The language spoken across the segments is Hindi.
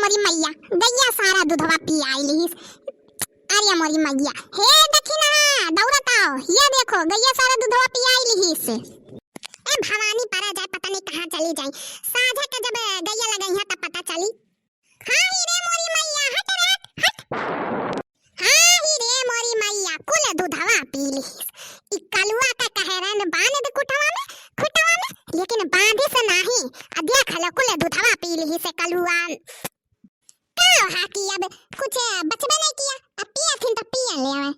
मोरी मैया गैया सारा दूधवा पी आइली। अरे मोरी मैया हे देखी ना दौड़त आओ, ये देखो गैया सारा दूधवा पी आइली से। ए भवानी परा जाए पता नहीं कहां चली जाए, साझा के जब गैया लगाई है तब पता चली। हां ही रे मोरी मैया हट रे हट। हां ही रे मोरी मैया कुल दूधवा पी ली। ई कलुआ का कहरन बांध दे खुटवा में, लेकिन बांधे से नहीं आ देख लो कुल दूधवा पी ली से कलुआ। हाकी अब कुछ बचबे नहीं किया, अब पिया थिन तो पिया ले आवे।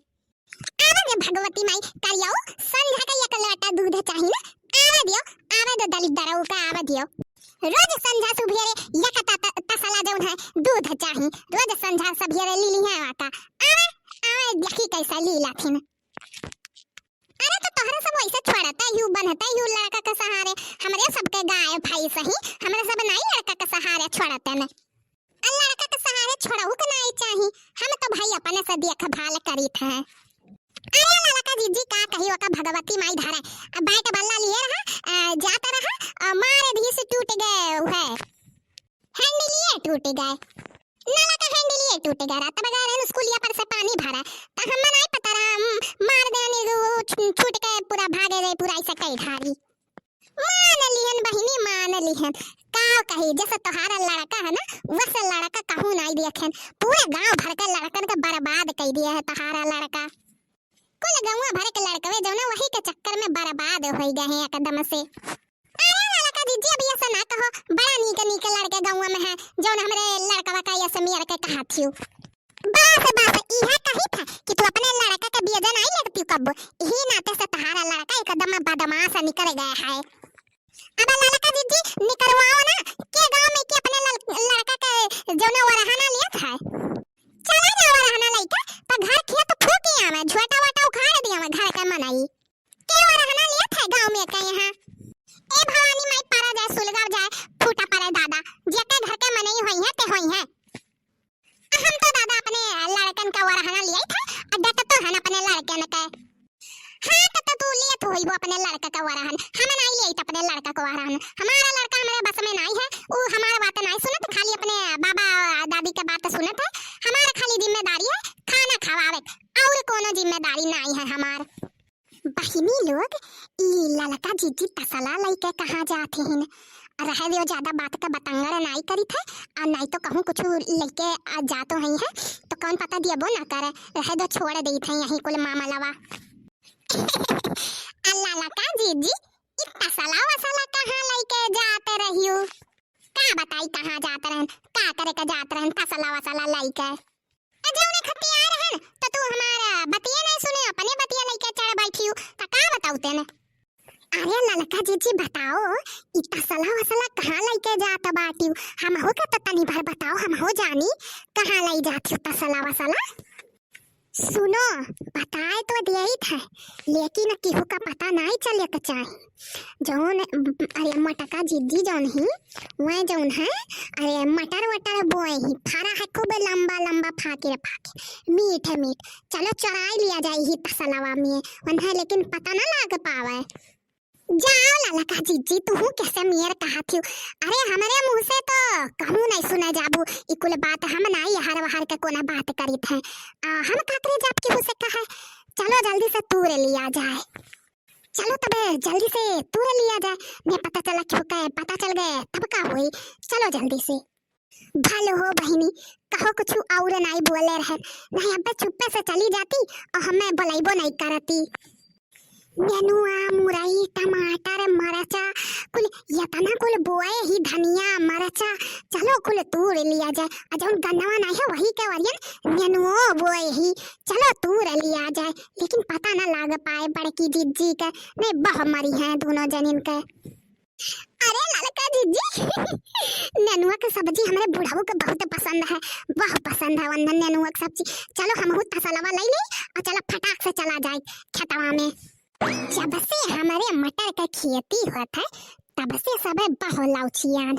आवे भगवती माई करियो संझा का एक लोटा दूध चाहिए ना, आवे दो दलित दरऊ का आवे दियो। रोज संझा सुबेरे एक तसला जौन है दूध चाहिए, रोज संझा सुबेरे लीली है आका आवे देखी कैसा लीला थिन। अरे तो तोहरा सब वैसे छोड़ता यू बनता यू लड़का के सहारे, हमरे सबके गाय भाई सही हमरे सब नहीं लड़का के सहारे छोड़ते न। लड़का के सहारे छोड़ऊ के नहीं चाहिए, हम तो भाई अपने से देखभाल करीत है। अरे लड़का जीजी का कहियो का भगवती माई धारे बैठ बल्ला लिए रहा जाता रहा मारे धी से टूट गए है हैंडलिए टूट गए, नाला का हैंडलिए टूट गया तब गए स्कूलिया पर से पानी भरा तो हम नहीं पता रहा मार देने छूट के पूरा भागे गए पूरा ऐसा कई घारी। मान लिहन बहिनी मान लिहन काव कही जैसे तोहारा लड़का है ना वैसे लड़का कहूं नहीं देखन, पूरे गांव भर के लड़कन के बर्बाद कर दिया है तोहारा लड़का। कुल गांव भर के लड़कवे जो ना वही के चक्कर में बर्बाद हो गए हैं एकदम से। अरे लड़का दीजिए अभी ऐसा ना कहो, बड़ा नीक लड़के गांव में है जो हमरे लड़कवा का ऐसे मेरे के कहा थी। बस इहा कही था कि तू अपने लड़का के बेजा नहीं लगती कब, यही नाते से तोहारा लड़का एकदम बदमाश निकल गया है। अब लड़का दीदी निकलवाओ ना के गांव में के अपने लड़का के जो ना वरहाना लिया था, चला जा वरहाना लइका तो घर खेत फूकी आवे झोटा वाटा उखाड़ दिया मैं घर के मनाई के वरहाना लिया था गांव में के यहाँ। ए भवानी माई पारा जाए सुलगाव जाए फूटा पड़े दादा जेके घर के मनई होई है ते होई है। हम तो दादा अपने लड़कन का वरहाना लिया था और डट तो हन अपने लड़कन के। हां तो तू लिए तो होई वो अपने लड़का का वरहान, हम नहीं लिए अपने लड़का को वरहान, हमारा लड़का हमारे बस में नहीं है, वो हमारा बात नहीं सुनत, खाली अपने बाबा दादी के बात सुनत है। हमारा खाली जिम्मेदारी है खाना खवावे और कोनो जिम्मेदारी नहीं है हमार। बहिनी लोग ई लड़का जीजी तसला लेके कहां जाते हैं, रहे वो ज्यादा बात का बतंगड़ नहीं करी थे और नहीं तो कहूं कुछ लेके जातो ही है तो कौन पता दियबो ना करे, रहे दो छोड़ दी थे यही कुल मामलावा। अल्लाह लका जीजी इतना सला वसला कहां लेके जाते रहियो, का बताई कहां जाते रहन का करे का जाते रहन तसला वसला लेके जौने खतियार रहन तो तू हमारा बतिया नहीं सुने अपने बतिया लेके चढ़ बैठियो तो का बताऊ तेने। अरे ललका जीजी बताओ इतना सला वसला कहां लेके जात बाटियो, हम हो के तनी भर बताओ हम हो जानी कहां ले जाती तसला वसला। सुनो बताए तो दिए था लेकिन केहू का पता नहीं चले के चाहिए। जौन अरे मटका जिद्दी जौन ही वह जौन है अरे मटर वटर बोए ही फारा है खूब लंबा लंबा फाके मीठ चलो चराई लिया जाए ही तसलावा में वह, लेकिन पता ना लग पावे। जाओ ललका जीजी तू कैसे मेयर कहा थी, अरे हमारे मुंह से तो कहूं नहीं सुना जाबू इकुल बात हम नहीं हर वहर के कोना बात करी थे हम काकरे जाप के मुंह से कहा चलो जल्दी से तूर लिया जाए, चलो तब जल्दी से तूर लिया जाए, मैं पता चला क्यों कहे पता चल गए तब का हुई, चलो जल्दी से। भलो हो बहिनी कहो कुछ और नहीं बोले रहे नहीं अब चुप्पे से चली जाती और हमें बुलाइबो नहीं करती। नेनुआ मुरई टमाटर मरचा कुल यतना कुल बोए ही धनिया मरचा चलो कुल तूर लिया जाए, जौन गन्नवा नहीं है वही के वरियन नेनुओ बोए ही चलो तूर लिया जाए, लेकिन पता ना लग पाए बड़की जीजी के नहीं बह मरी है दोनों जनिन के। अरे ललका जीजी नेनुआ की सब्जी हमारे बुढ़ाऊ के बहुत पसंद है, बहुत पसंद है वंदन नेनुआ की सब्जी, चलो हम तसलवा ले ली और चलो फटाक से चला जाए खेतवा में। जब से हमारे मटर का खेती होता है तब से सब बहुलौचियान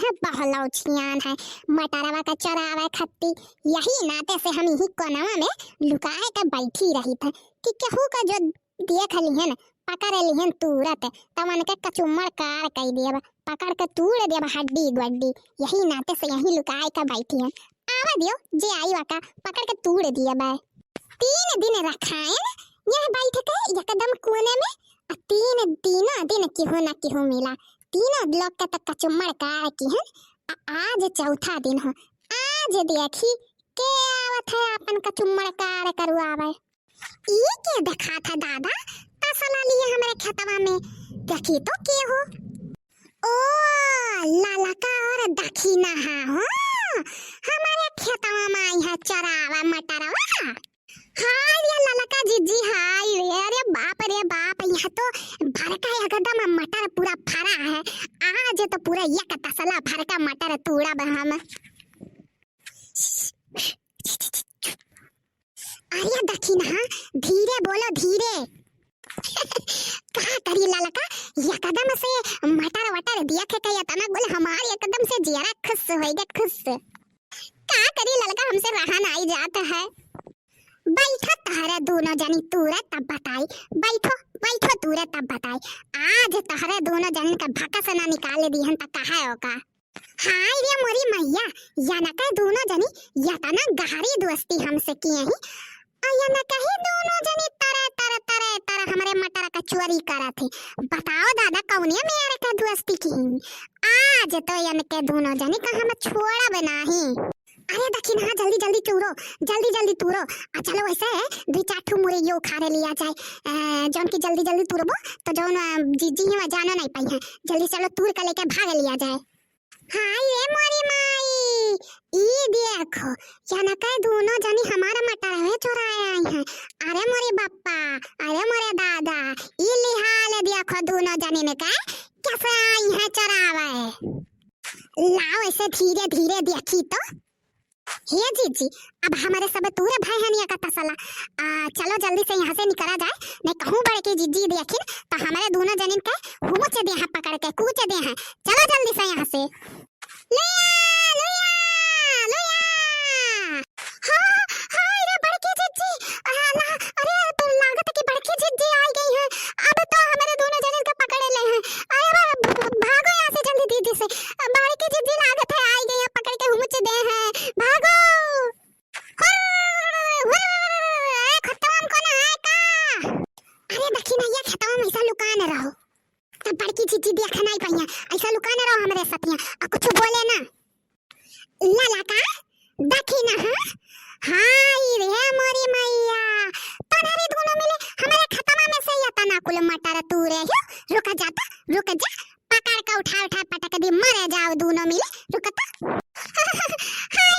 है मटरवा का चरावा खत्ती, यही नाते से हम यही कोनवा में लुकाए के बैठी रही थे कि केहू का जो देख लिहन पकड़ लिहन तुरंत तब उनके कचुम्मर कार कह दिया पकड़ के तूड़ दिया हड्डी गड्डी, यही नाते से यही लुकाए के बैठी है। आवा दियो जे आई वाका पकड़ के तोड़ दिया बा। 3 दिन रखायन यह बैठ के एकदम कोने में 3 दिन की हो मिला 3 लोग का तक चुम्मड़ का की है। आज चौथा दिन हो। आज देखी के आवत है अपन का चुम्मड़ कार करवावे। ये के देखा था दादा तसला लिए हमारे खेतवा में देखी तो के हो। ओ लाला का और दखीना हो हमारे खेतवा में आई है चरावा मटरवा। हाय रे लाला का जीजी हाय रे अरे बाप यह तो भर का एकदम मटर पूरा भरा है। आज तो पूरा एक तसला भर का मटर तोड़ा बा हम। अरे दखीना धीरे बोलो धीरे। कहा करी लाला का एकदम से मटर वटर देख के या तना बोले हमारे एकदम से जियारा खुश हो गया खुश। का करी लड़का हमसे रहा नहीं जाता है। बैठो तहरा दोनों जनी तूरे तब बताई। बैठो तूरे तब बताई। आज तहरा दोनों जनी का भक्का से ना निकाल दिहन त कहा होगा। हाय रे मोरी मैया या न का दोनों जनी या तना गहरी दोस्ती हमसे किए ही या न कही दोनों जनी तरह हमारे मटर का चोरी करा थे। बताओ दादा कौन है मेरे का दोस्ती की। आज तो यन के दोनों जनी का हम छोड़ा बनाही। अरे दखिन हाँ जल्दी तूरो चलो वैसे 2-4 ठू मुरे यो खारे लिया जाए जौन की जल्दी तुरबो तो जौन जीजी है जानो नहीं पाई है जल्दी चलो तूर का लेके भाग लिया जाए। हाय रे मोरी माई ई देखो याना का दोनों जनी हमारा मटर है चुराए आई हैं। अरे मोरे बाप्पा अरे मोरे दादा ई लिहाल देखो दोनों जनी ने का कैसे आई है चरावे। लाओ ऐसे धीरे देखी तो। हे जीजी अब हमारे सब तूरे भाई हनिया का तसला चलो जल्दी से यहाँ से निकला जाए नहीं कहूँ बड़े के जीजी देखिन तो हमारे दोनों जनिन के हुमुच दे हैं पकड़ के कूच दे हैं। चलो जल्दी से यहाँ से हाय रे बड़की जीजी अरे तो लागत की बड़की जीजी आ गई है। अब तो हमारे दोनों जनिन को पकड़ ले हैं। अरे भागो यहाँ से जल्दी दीदी से बड़की जीजी लागत है आई गई है पकड़ के हुमुच दे हैं भागो। अरे दखी नहीं खेतवा में ऐसा लुकाने रहो तब बड़की जीजी देखा नहीं पाइया ऐसा लुकाने रहो हमारे साथिया और कुछ बोले ना। लाला का दखी ना हाय रे मोरी मैया तनारी दोनों मिले हमारे खेतवा में से या तना कुल मटर तूरे हो। रुक जा पकड़ के उठा पटक दी मरे जाओ दोनों मिले रुक तो। हाय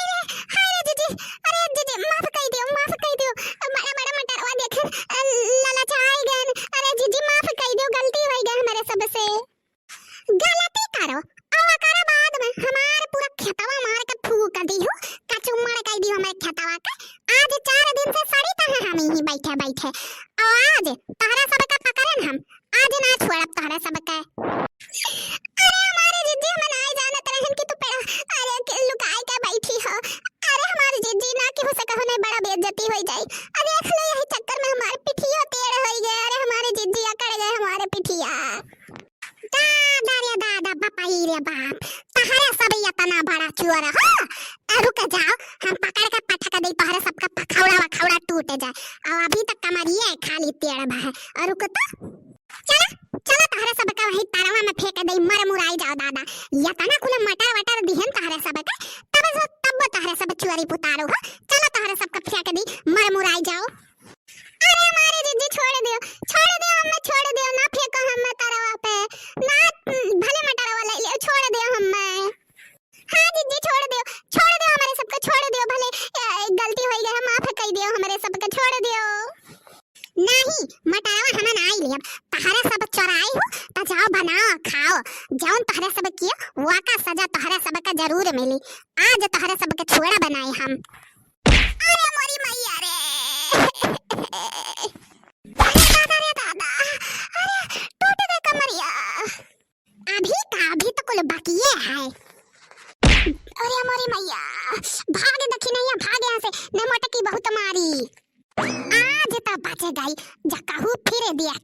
रे जीजी अरे जीजी माफ कर दियो बड़ा मटरवा देख लाला चाय गन। अरे जीजी माफ कर दियो गलती हो गई हमारे सब से। गलती करो और करो बाद में हमारे पूरा खेतवा मार के फूक दी हो कचुम्मड़ कर दी हमारे खेतवा का। आज 4 दिन से सड़ी तरह हम ही बैठे और आज तहरा सब का पकड़न हम आज ना छोड़ब तहरा सब का। अरे हमारे जीजी हम नहीं जानत रहन कि तू पेड़ा अरे लुकाए के बैठी हो। अरे हमारी जीजी ना कि हो सका होने बड़ा बेइज्जती हो जाए। अरे देख लो यही चक्कर में हमारे पिठिया टेढ़ हो गए। अरे हमारे जीजी अकड़ गए हमारे पिठिया। दादा बापाई रे बाप तहरा सब इतना बड़ा चोर हो। रुक जाओ हम पकड़ के पटक दे तहरा सबका पखौड़ा टूट जाए और अभी तक कमरिए खाली टेढ़ बा है। और रुक तो चलो तहरा सब का वही तारवा में फेंक दे मर मुराई जाओ दादा या तना कुल मटर वटर दिहन तहरा सब का तब तहरा सब चोरी पुतारो हो। चलो तहरा सब का फेंक दी मर मुराई जाओ। अरे हमारे जीजी छोड़ दियो हमें छोड़ दियो ना फेंको हम तारवा पे ना भले मटरवा ले लियो छोड़ दियो हमें। हां जीजी छोड़ दियो हमारे सबका छोड़ दियो भले गलती हो गई है माफ कर दियो हमारे सबका छोड़ दियो। नहीं मटरवा हमें ना आई लियो तहरा सब चोराई हो तो जाओ बनाओ खाओ जौन तहरा सब किया वाका सजा तहरा सब का जरूर मिली। आज तहरा सब का छोड़ा बनाए हम। अरे मोरी मैया रे दादा अरे टूट गए कमरिया अभी तो कुल बाकी है। अरे हमारी मैया भाग दखी नहीं भाग यहाँ से न मोटकी बहुत मारी। आज तो बच गई जकाहू फिर दिया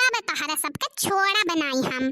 तब तहरा सबका छोड़ा बनाई हम।